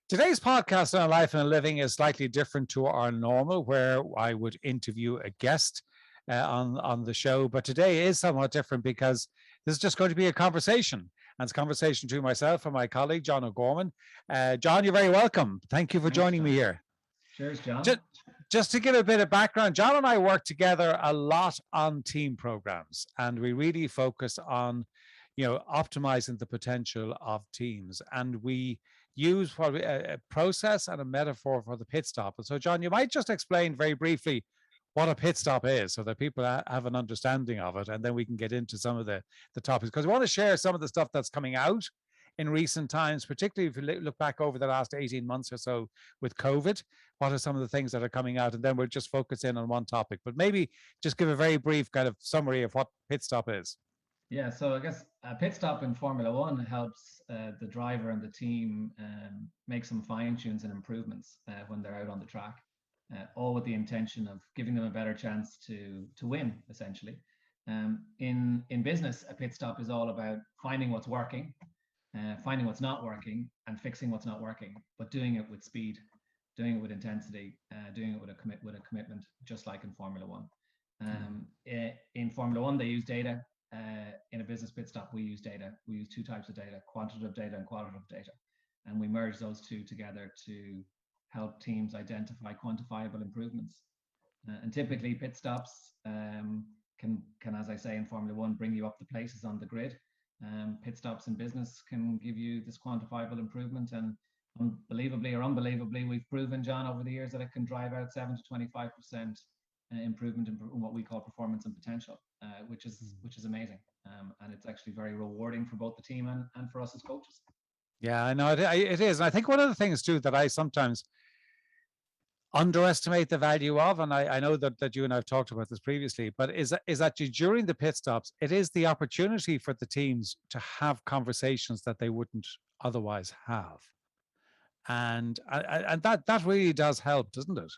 Today's podcast on life and living is slightly different to our normal, where I would interview a guest on the show. But today is somewhat different because this is just going to be a conversation, and it's a conversation between myself and my colleague John O'Gorman. John, you're very welcome. Thank you for Thanks, joining me John. here. Cheers, John. Just, just to give a bit of background, John and I work together a lot on team programs, and we really focus on, optimizing the potential of teams. And we use what a process and a metaphor for the pit stop. And so, John, you might just explain very briefly what a pit stop is so that people have an understanding of it, and then we can get into some of the topics, because we want to share some of the stuff that's coming out in recent times, particularly if you look back over the last 18 months or so with COVID. What are some of the things that are coming out? And then we'll just focus in on one topic, but maybe just give a very brief kind of summary of what pit stop is. Yeah, so I guess a pit stop in Formula One helps the driver and the team make some fine tunes and improvements when they're out on the track, all with the intention of giving them a better chance to win, essentially. In business, a pit stop is all about finding what's working, finding what's not working, and fixing what's not working, but doing it with speed, doing it with intensity, doing it with a commitment, just like in Formula One. In Formula One, they use data. In a business pit stop, we use data. We use two types of data: quantitative data and qualitative data, and we merge those two together to help teams identify quantifiable improvements. And typically, pit stops can, as I say in Formula One, bring you up the places on the grid. Pit stops in business can give you this quantifiable improvement, and unbelievably, we've proven, John, over the years that it can drive out 7 to 25% improvement in what we call performance and potential, which is amazing, and it's actually very rewarding for both the team and for us as coaches. Yeah, I know it is. And I think one of the things too that I sometimes underestimate the value of, and I know that you and I've talked about this previously, but is that during the pit stops, it is the opportunity for the teams to have conversations that they wouldn't otherwise have, and that really does help, doesn't it?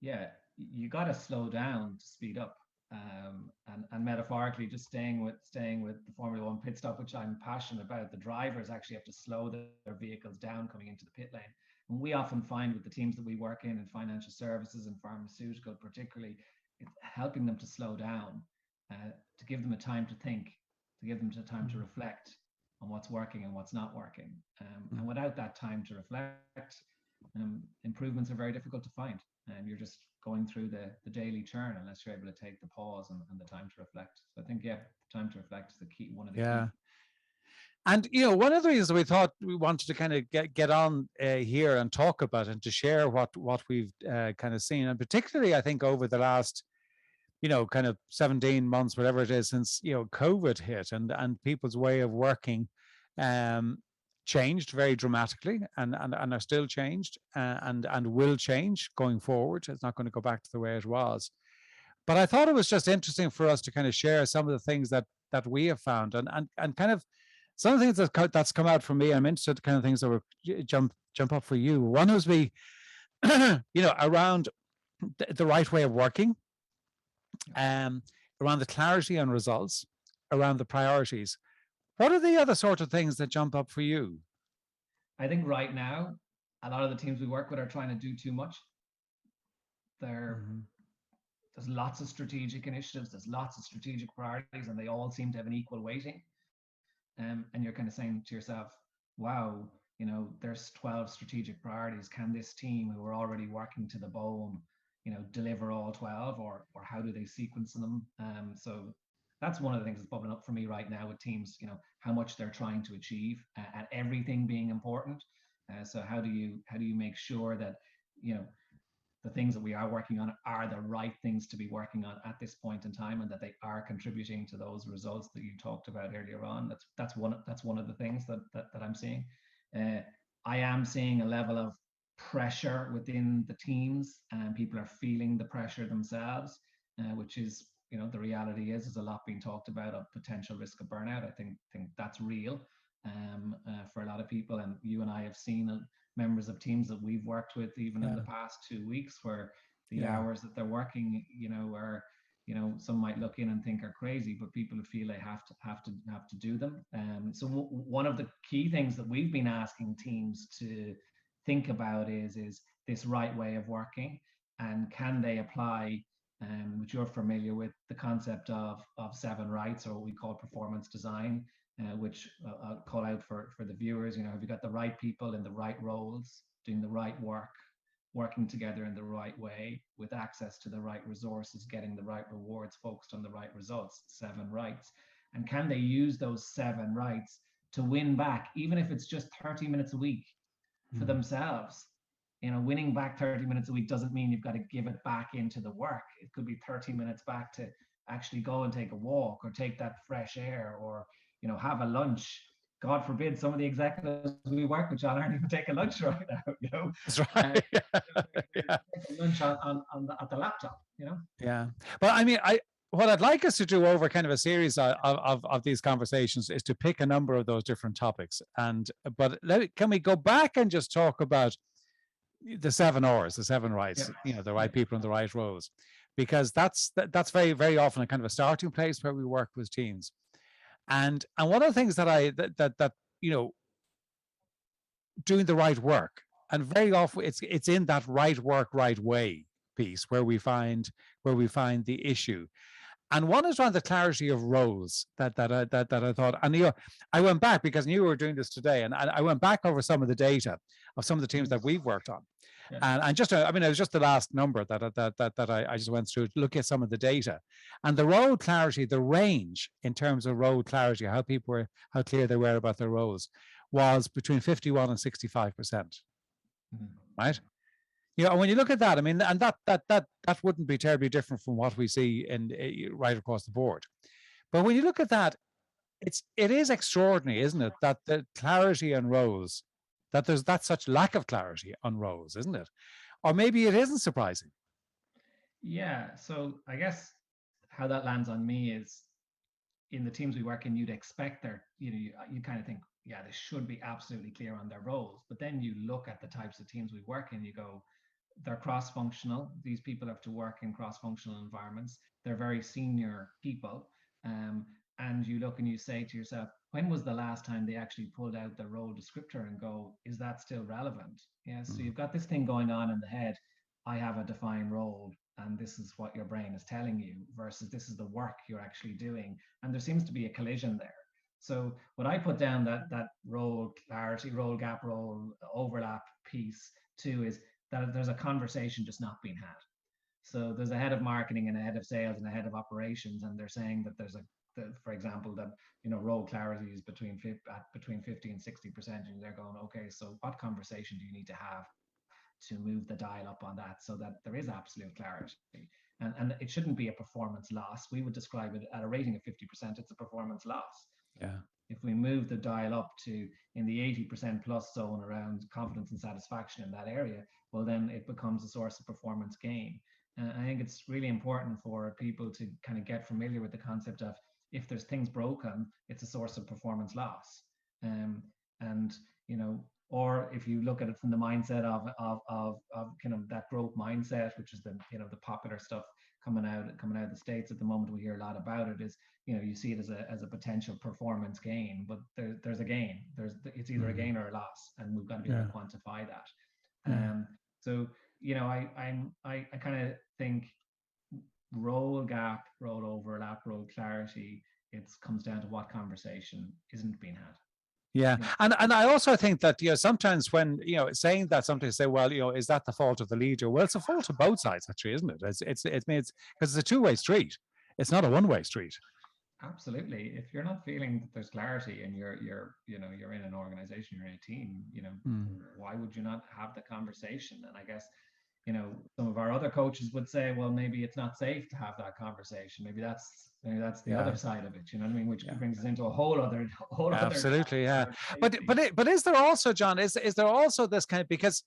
Yeah, you got to slow down to speed up. And metaphorically, just staying with the Formula One pit stop, which I'm passionate about, the drivers actually have to slow their vehicles down coming into the pit lane. And we often find with the teams that we work in financial services and pharmaceutical, particularly, it's helping them to slow down, to give them a time to think, to give them a time to reflect on what's working and what's not working. And without that time to reflect, improvements are very difficult to find. And you're just going through the daily churn unless you're able to take the pause and the time to reflect. So I think, yeah, time to reflect is the key, one of the key. Yeah. And one of the reasons we thought we wanted to kind of get on here and talk about and to share what we've kind of seen, and particularly I think over the last kind of 17 months, whatever it is, since COVID hit, and people's way of working changed very dramatically, and are still changed, and will change going forward. It's not going to go back to the way it was. But I thought it was just interesting for us to kind of share some of the things that we have found, and kind of some of the things that's come out for me. I'm interested, kind of things that were jump up for you. One was me, around the right way of working, around the clarity and results, around the priorities. What are the other sort of things that jump up for you? I think right now, a lot of the teams we work with are trying to do too much. There's lots of strategic initiatives, there's lots of strategic priorities, and they all seem to have an equal weighting. And you're kind of saying to yourself, wow, there's 12 strategic priorities. Can this team who are already working to the bone, deliver all 12, or how do they sequence them? So that's one of the things that's bubbling up for me right now with teams, how much they're trying to achieve, and everything being important. So how do you make sure that, the things that we are working on are the right things to be working on at this point in time, and that they are contributing to those results that you talked about earlier on. That's one of the things that I'm seeing. I am seeing a level of pressure within the teams, and people are feeling the pressure themselves, which is, the reality is there's a lot being talked about of potential risk of burnout. I think that's real for a lot of people, and you and I have seen members of teams that we've worked with even in the past 2 weeks, where the hours that they're working, are, some might look in and think are crazy, but people feel they have to do them. So one of the key things that we've been asking teams to think about is this right way of working, and can they apply, which you're familiar with, the concept of 7 rights, or what we call performance design, which I'll call out for the viewers. Have you got the right people in the right roles, doing the right work, working together in the right way, with access to the right resources, getting the right rewards, focused on the right results, 7 rights. And can they use those 7 rights to win back, even if it's just 30 minutes a week for themselves? Winning back 30 minutes a week doesn't mean you've got to give it back into the work. It could be 30 minutes back to actually go and take a walk, or take that fresh air, or have a lunch. God forbid some of the executives we work with, John, aren't even taking lunch right now. That's right. Yeah. Taking lunch at the laptop. Yeah. But I mean, what I'd like us to do over kind of a series of these conversations is to pick a number of those different topics. But can we go back and just talk about the 7 Rs, the 7 rights, the right people in the right roles, because that's very, very often a kind of a starting place where we work with teams. And one of the things that doing the right work, and very often it's in that right work, right way piece where we find the issue. And one is around the clarity of roles that I thought, and I went back, because you were doing this today, and I went back over some of the data of some of the teams that we've worked on. Yeah. And just, it was just the last number that I just went through to look at some of the data, and the role clarity, the range in terms of role clarity, how clear they were about their roles, was between 51 and 65%. Right? When you look at that, I mean, and that wouldn't be terribly different from what we see right across the board. But when you look at that, it is extraordinary, isn't it, that the clarity on roles, that there's that such lack of clarity on roles, isn't it? Or maybe it isn't surprising. Yeah. So I guess how that lands on me is, in the teams we work in, you'd expect you kind of think, yeah, they should be absolutely clear on their roles. But then you look at the types of teams we work in, you go, they're cross-functional. These people have to work in cross-functional environments. They're very senior people. And you look and you say to yourself, when was the last time they actually pulled out the role descriptor and go, is that still relevant? Yeah. So you've got this thing going on in the head. I have a defined role, and this is what your brain is telling you, versus this is the work you're actually doing. And there seems to be a collision there. So what I put down, that role clarity, role gap, role overlap piece too, is that there's a conversation just not being had. So there's a head of marketing and a head of sales and a head of operations, and they're saying that for example, that role clarity is between 50 and 60%, and they're going, okay, so what conversation do you need to have to move the dial up on that, so that there is absolute clarity? And it shouldn't be a performance loss. We would describe it at a rating of 50%, it's a performance loss. Yeah. If we move the dial up to in the 80% plus zone around confidence and satisfaction in that area, well, then it becomes a source of performance gain. And I think it's really important for people to kind of get familiar with the concept of, if there's things broken, it's a source of performance loss. Or if you look at it from the mindset of kind of that growth mindset, which is the popular stuff coming out of the States at the moment, we hear a lot about it, is you see it as a potential performance gain, but there's a gain. It's either a gain or a loss, and we've got to be able to quantify that. So I kind of think role gap, role overlap, role clarity, it comes down to what conversation isn't being had. Yeah. And I also think that, sometimes when, saying that, sometimes say, well, is that the fault of the leader? Well, it's a fault of both sides, actually, isn't it? It's because it's a two-way street. It's not a one-way street. Absolutely. If you're not feeling that there's clarity, and you're in an organization, you're in a team, why would you not have the conversation? And I guess, some of our other coaches would say, well, maybe it's not safe to have that conversation. Maybe that's the other side of it. You know what I mean? Which brings us into a whole other. Absolutely, yeah. But is there also, John? Is there also this kind of, because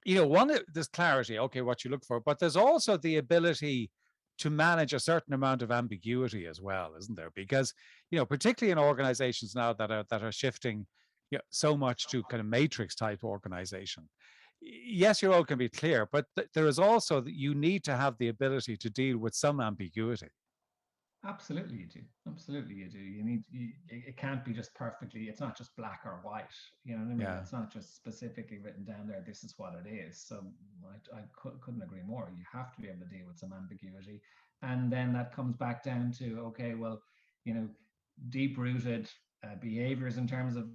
there's clarity, okay, what you look for, but there's also the ability to manage a certain amount of ambiguity as well, isn't there? Because particularly in organizations now that are shifting so much to kind of matrix type organization. Yes, your role can be clear, but there is also that you need to have the ability to deal with some ambiguity. Absolutely, you do. Absolutely, you do. You need. It can't be just perfectly. It's not just black or white. You know what I mean? Yeah. It's not just specifically written down there. This is what it is. So I couldn't agree more. You have to be able to deal with some ambiguity, and then that comes back down to, okay, well, you know, deep rooted behaviors in terms of,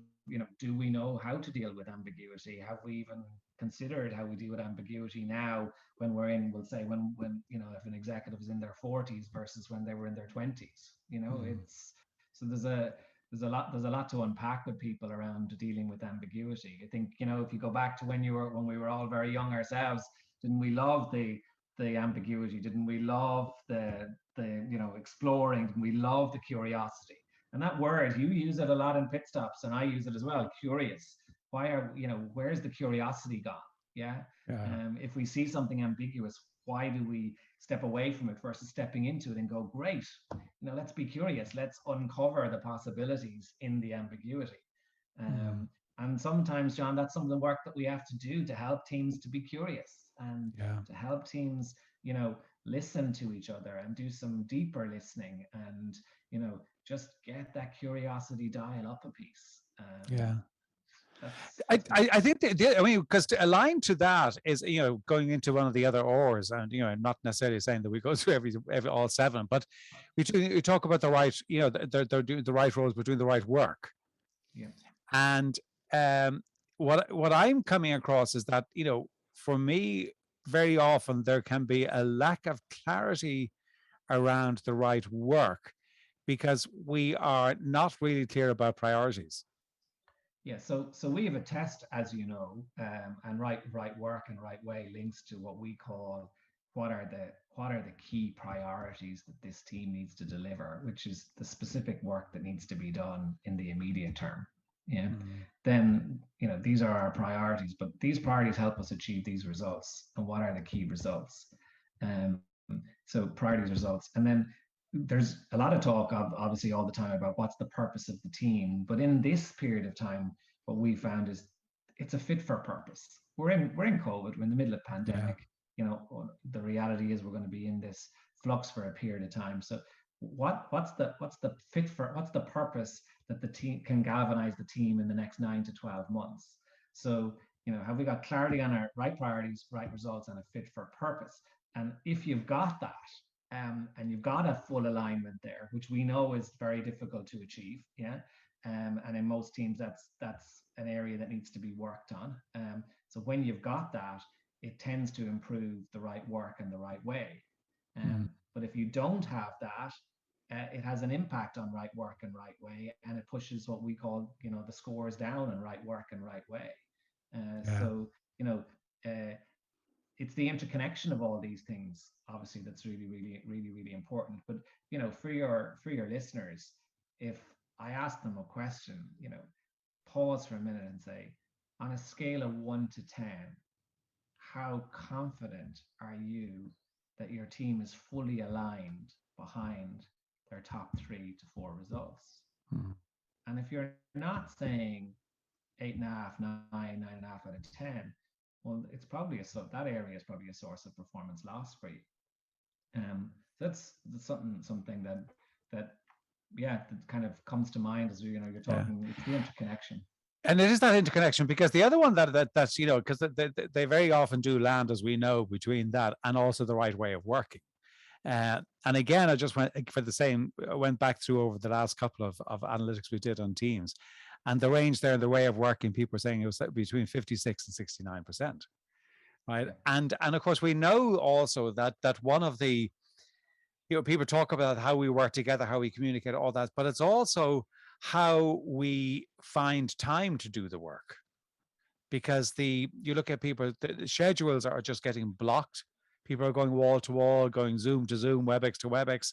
do we know how to deal with ambiguity? Have we even considered how we deal with ambiguity now when we're in, we'll say, when if an executive is in their 40s versus when they were in their 20s. Mm. It's so there's a lot to unpack with people around dealing with ambiguity. I think, if you go back to when we were all very young ourselves, didn't we love the ambiguity? Didn't we love the exploring? Didn't we love the curiosity? And that word, you use it a lot in pit stops, and I use it as well. Curious. Where's the curiosity gone? Yeah. Yeah. If we see something ambiguous, why do we step away from it versus stepping into it and go, great, let's be curious. Let's uncover the possibilities in the ambiguity. Mm. Um, and sometimes, John, that's some of the work that we have to do to help teams to be curious and Yeah. to help teams, listen to each other and do some deeper listening and, just get that curiosity dial up a piece. Yeah. I, That's I, I think I mean, because to align to that is, going into one of the other R's, and, not necessarily saying that we go through every all seven, but we talk about the right, they're doing the right roles, but doing the right work. yeah. And what I'm coming across is that, for me, very often there can be a lack of clarity around the right work because we are not really clear about priorities. Yeah, so we have a test, as you know, and right work and right way links to what we call what are the key priorities that this team needs to deliver, which is the specific work that needs to be done in the immediate term. Yeah. Mm. Then, these are our priorities, but these priorities help us achieve these results. And what are the key results? So priorities, results, and then there's a lot of talk, obviously, all the time about what's the purpose of the team. But in this period of time, what we found is it's a fit for purpose. We're in COVID. We're in the middle of Yeah. pandemic. The reality is we're going to be in this flux for a period of time. So what's the purpose that the team can galvanize the team in the next 9 to 12 months? So have we got clarity on our right priorities, right results, and a fit for purpose? And if you've got that, and you've got a full alignment there, which we know is very difficult to achieve. Yeah. And in most teams, that's an area that needs to be worked on. So when you've got that, it tends to improve the right work and the right way. Mm. But if you don't have that, it has an impact on right work and right way, and it pushes what we call, the scores down on right work and right way. Yeah. So, it's the interconnection of all these things, obviously, that's really, really, really, really important. But for your listeners, if I ask them a question, pause for a minute and say, on a scale of 1 to 10, how confident are you that your team is fully aligned behind their top 3 to 4 results? Mm. And if you're not saying 8.5, 9.5 out of 10, well, it's probably that area is probably a source of performance loss for you. That's something that yeah, that kind of comes to mind as you're Yeah. talking. It's the interconnection. And it is that interconnection, because the other one that's, because they very often do land, as we know, between that and also the right way of working. And again, I just went back through over the last couple of analytics we did on teams, and the range there, the way of working, people were saying it was between 56 and 69%. Right. Yeah. And of course, we know also that one of the, people talk about how we work together, how we communicate, all that, but it's also how we find time to do the work. Because you look at people, the schedules are just getting blocked. People are going wall to wall, going Zoom to Zoom, WebEx to WebEx,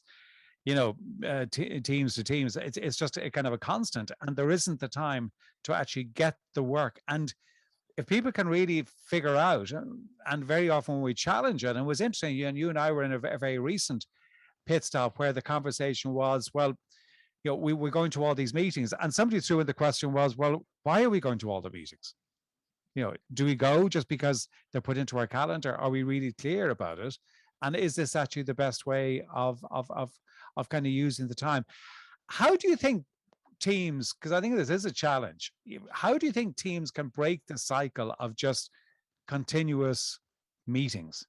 Teams to Teams. It's just a kind of a constant, and there isn't the time to actually get the work. And if people can really figure out, and very often when we challenge it, and it was interesting, you and I were in a very recent pit stop where the conversation was, well, we were going to all these meetings, and somebody threw in the question was, well, why are we going to all the meetings? Do we go just because they're put into our calendar? Are we really clear about it? and is this actually the best way of kind of using the time? How do you think teams, because I think this is a challenge, how do you think teams can break the cycle of just continuous meetings?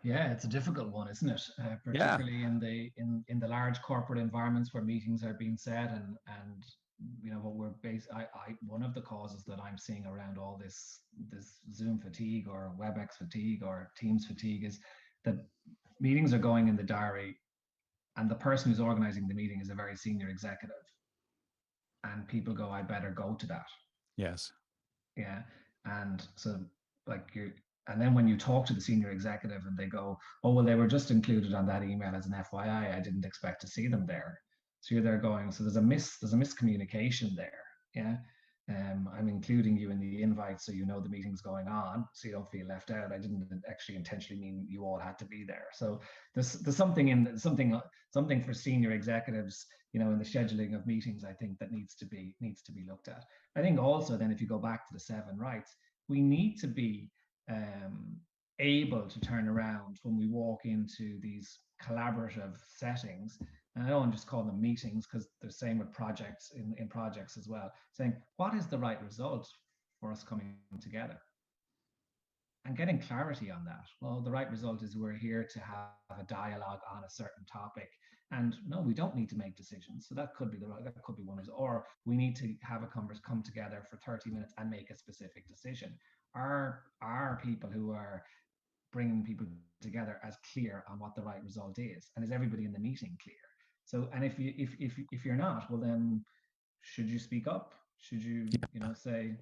Yeah, it's a difficult one, isn't it? Yeah. Particularly in the large corporate environments where meetings are being set, and what we're based. I one of the causes that I'm seeing around all this Zoom fatigue or WebEx fatigue or Teams fatigue is that meetings are going in the diary, and the person who's organizing the meeting is a very senior executive, and people go, I better go to that. Yes. Yeah. And so, like, and then when you talk to the senior executive and they go, oh, well, they were just included on that email as an FYI, I didn't expect to see them there. So you're there going, so there's a miscommunication there. Yeah. I'm including you in the invite so you know the meeting's going on, so you don't feel left out. I didn't actually intentionally mean you all had to be there. So there's something for senior executives, in the scheduling of meetings, I think that needs to be looked at. I think also then, if you go back to the 7 rights, we need to be able to turn around when we walk into these collaborative settings. And I don't just call them meetings, because they're same with projects, in projects as well, saying what is the right result for us coming together, and getting clarity on that. Well, the right result is we're here to have a dialogue on a certain topic, and no, we don't need to make decisions. So that could be one result. Or we need to have a come together for 30 minutes and make a specific decision. Are people who are bringing people together as clear on what the right result is, and is everybody in the meeting clear? So, and if you're not, well, then should you speak up? Should you, say,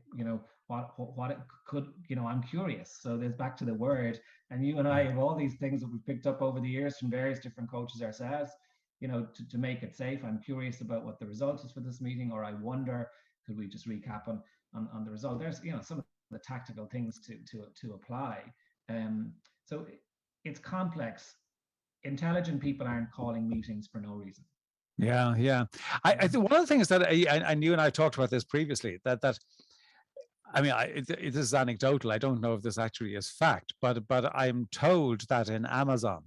what it could, I'm curious. So there's back to the word, and you and I have all these things that we've picked up over the years from various different coaches ourselves, to make it safe. I'm curious about what the result is for this meeting, or I wonder, could we just recap on the result? There's, some of the tactical things to apply. So it's complex. Intelligent people aren't calling meetings for no reason. Yeah, yeah. I think one of the things that and you and I talked about this previously, that I mean, it is anecdotal. I don't know if this actually is fact, but I'm told that in Amazon,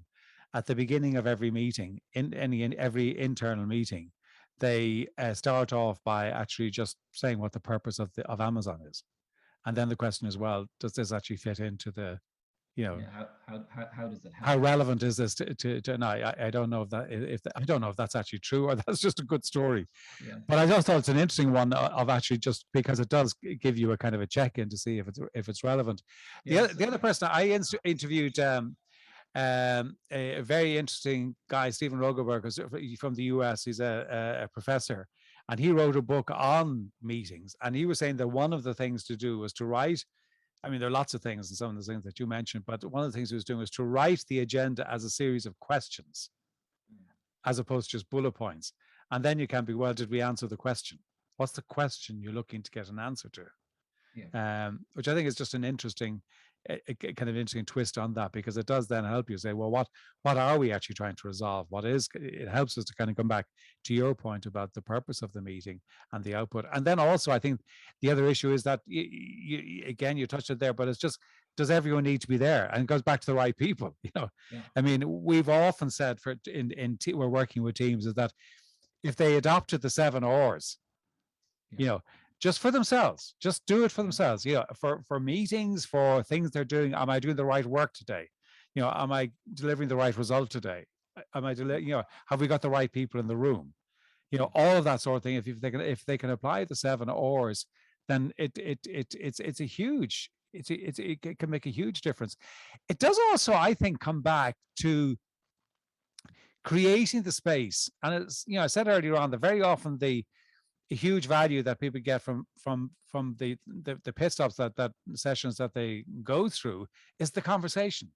at the beginning of every meeting, in every internal meeting, they start off by actually just saying what the purpose of Amazon is, and then the question is, well, does this actually fit into the, how does it how help? relevant is this to no, I don't know if I don't know if that's actually true, or that's just a good story. Yeah. But I just thought it's an interesting one of actually, just because it does give you a kind of a check-in to see if it's relevant. Yes. The other person I interviewed, a very interesting guy, Stephen Rogelberg, is from the US. He's a professor, and he wrote a book on meetings. And he was saying that one of the things to do was to write. I mean, there are lots of things, and some of the things that you mentioned, but one of the things he was doing was to write the agenda as a series of questions, as opposed to just bullet points. And then you can be, well, did we answer the question? What's the question you're looking to get an answer to? Yeah. Which I think is just an interesting, kind of interesting twist on that, because it does then help you say, well, what are we actually trying to resolve? What is, it helps us to kind of come back to your point about the purpose of the meeting and the output. And then also, I think the other issue is that, again, you touched it there, but it's just, does everyone need to be there? And it goes back to the right people. Yeah. I mean, we've often said we're working with teams, is that if they adopted the 7 R's, just for themselves, just do it for themselves, for meetings, for things they're doing. Am I doing the right work today? Am I delivering the right result today? Am I have we got the right people in the room? All of that sort of thing. If they can apply the 7 R's, then it's a huge, it can make a huge difference. It does also, I think, come back to creating the space. And it's, I said earlier on, that very often the huge value that people get from the pit stops, that sessions that they go through, is the conversation.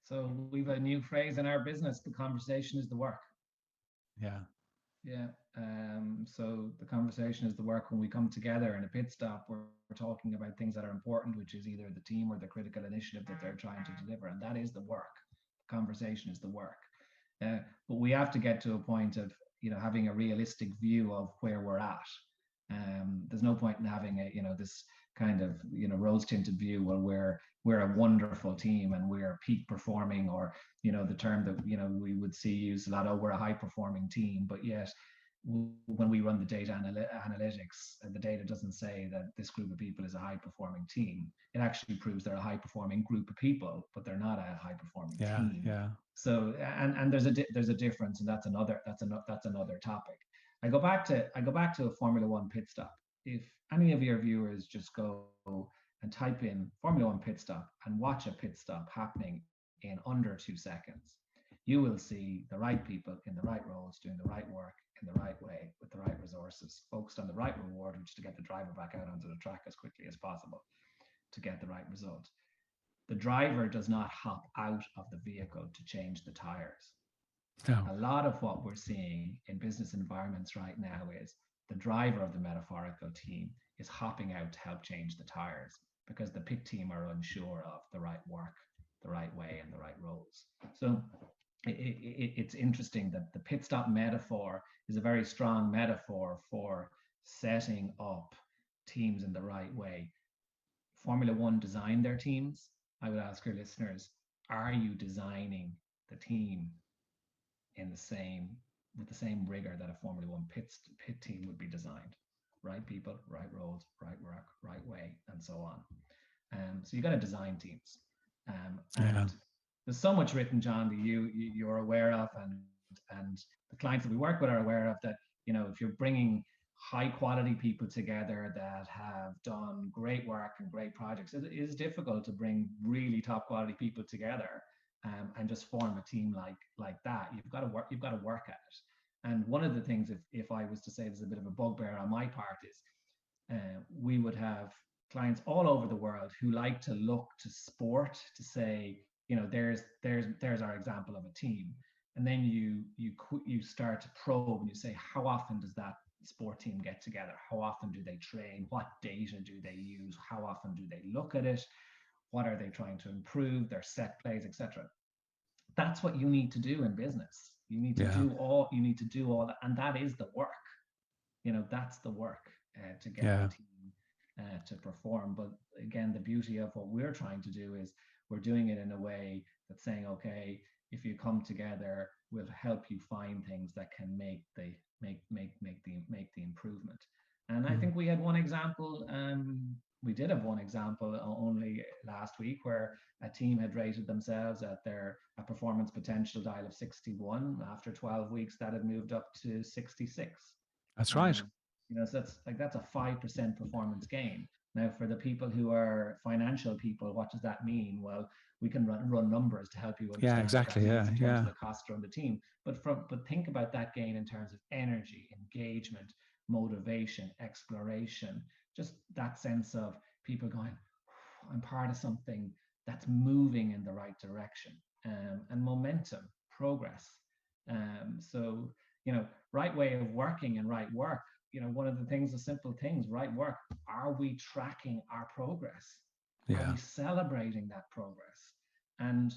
So we've a new phrase in our business: the conversation is the work. Yeah. Yeah. So the conversation is the work. When we come together in a pit stop, we're talking about things that are important, which is either the team or the critical initiative that they're trying to deliver, and that is the work. The conversation is the work. But we have to get to a point of having a realistic view of where we're at. There's no point in having this kind of, rose tinted view. Well, we're a wonderful team and we're peak performing, or the term that we would see used a lot. Oh, we're a high performing team, but yet when we run the data analytics, the data doesn't say that this group of people is a high performing team. It actually proves they're a high performing group of people, but they're not a high performing Yeah, team. yeah. So and there's a difference, and that's another topic. I go back to a Formula One pit stop. If any of your viewers just go and type in Formula One pit stop and watch a pit stop happening in under 2 seconds, you will see the right people in the right roles doing the right work in the right way with the right resources, focused on the right reward, which is to get the driver back out onto the track as quickly as possible to get the right result. The driver does not hop out of the vehicle to change the tires. No. A lot of what we're seeing in business environments right now is the driver of the metaphorical team is hopping out to help change the tires because the pit team are unsure of the right work, the right way, and the right roles. So it's interesting that the pit stop metaphor is a very strong metaphor for setting up teams in the right way. Formula One designed their teams. I would ask your listeners, are you designing the team in the same with the same rigor that a Formula One pit team would be designed? Right people, right roles, right work, right way, and so on. So you got to design teams, and there's so much written, John, that you're aware of, and the clients that we work with are aware of, that if you're bringing high quality people together that have done great work and great projects, it is difficult to bring really top quality people together, and just form a team like that. You've got to work at it. And one of the things, if I was to say there's a bit of a bugbear on my part, is we would have clients all over the world who like to look to sport to say, there's our example of a team, and then you start to probe and you say, how often does that sport team get together? How often do they train? What data do they use? How often do they look at it? What are they trying to improve? Their set plays, etc. That's what you need to do in business. You need to do all that, and that is the work. That's the work to get the team to perform. But again, the beauty of what we're trying to do is we're doing it in a way that's saying, okay, if you come together, we'll help you find things that can make the improvement. And I think we had one example. We did have one example only last week, where a team had rated themselves at a performance potential dial of 61. After 12 weeks, that had moved up to 66. That's right. So that's a 5% performance gain. Now, for the people who are financial people, what does that mean? Well, we can run numbers to help you understand. Yeah, exactly. In terms of the cost on the team. But think about that gain in terms of energy, engagement, motivation, exploration, just that sense of people going, I'm part of something that's moving in the right direction, and momentum, progress. So, right way of working and right work. One of the things, the simple things, right work. Are we tracking our progress? Are we celebrating that progress? And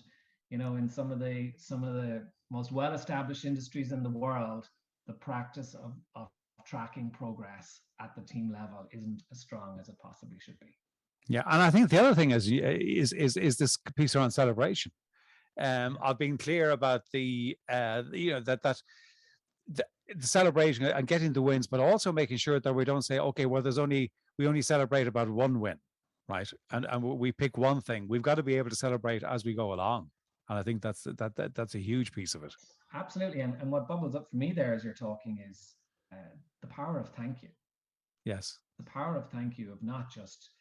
in some of the most well-established industries in the world, the practice of tracking progress at the team level isn't as strong as it possibly should be. Yeah, and I think the other thing is this piece around celebration, of being clear about the celebrating and getting the wins, but also making sure that we don't say, okay, well, we only celebrate about one win, right? And we pick one thing. We've got to be able to celebrate as we go along, and I think that's a huge piece of it. Absolutely, and what bubbles up for me there as you're talking is the power of thank you. Yes, the power of thank you, of not just,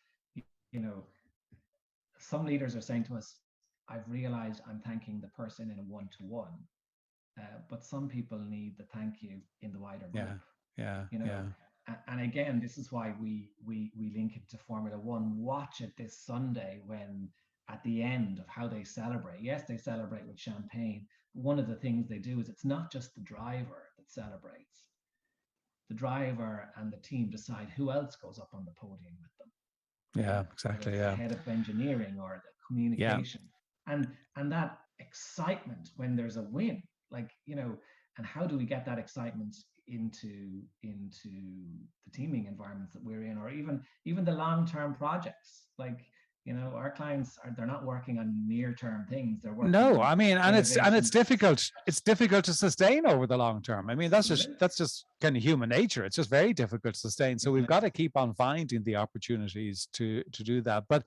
some leaders are saying to us, I've realized I'm thanking the person in a one-to-one. But some people need the thank you in the wider group. Yeah. And again, this is why we link it to Formula One. Watch it this Sunday, when at the end of how they celebrate. Yes, they celebrate with champagne. One of the things they do is, it's not just the driver that celebrates. The driver and the team decide who else goes up on the podium with them. Yeah, exactly. The head of engineering or the communication. And that excitement when there's a win, and how do we get that excitement into the teaming environments that we're in, or even the long-term projects. Like, our clients they're not working on near-term things, they're working No, on I mean, and it's innovation. difficult. It's difficult to sustain over the long term. I mean, that's just kind of human nature. It's just very difficult to sustain. So we've got to keep on finding the opportunities to do that. But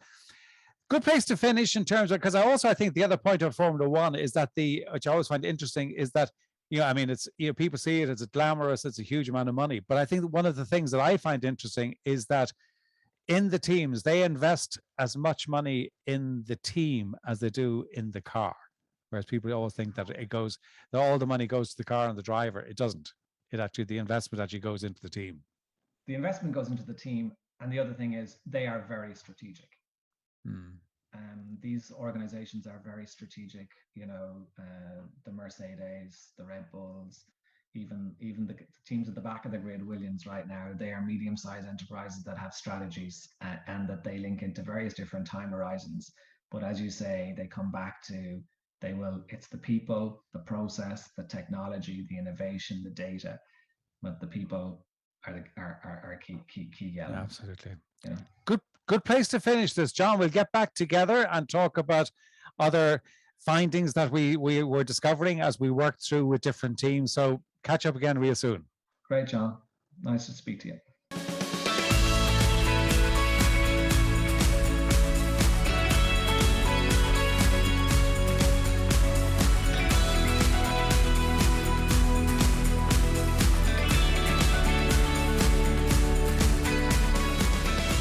good place to finish in terms of, because I think the other point of Formula One is that which I always find interesting, is that, I mean, it's, people see it as glamorous, it's a huge amount of money. But I think one of the things that I find interesting is that in the teams, they invest as much money in the team as they do in the car. Whereas people always think that all the money goes to the car and the driver. It doesn't. The investment actually goes into the team. The investment goes into the team. And the other thing is they are very strategic. These organizations are very strategic, the Mercedes, the Red Bulls, even the teams at the back of the grid, Williams right now, they are medium-sized enterprises that have strategies and that they link into various different time horizons. But as you say, they come back to, it's the people, the process, the technology, the innovation, the data, but the people are key element. Absolutely. Good place to finish this, John. We'll get back together and talk about other findings that we were discovering as we worked through with different teams. So catch up again real soon. Great, John. Nice to speak to you.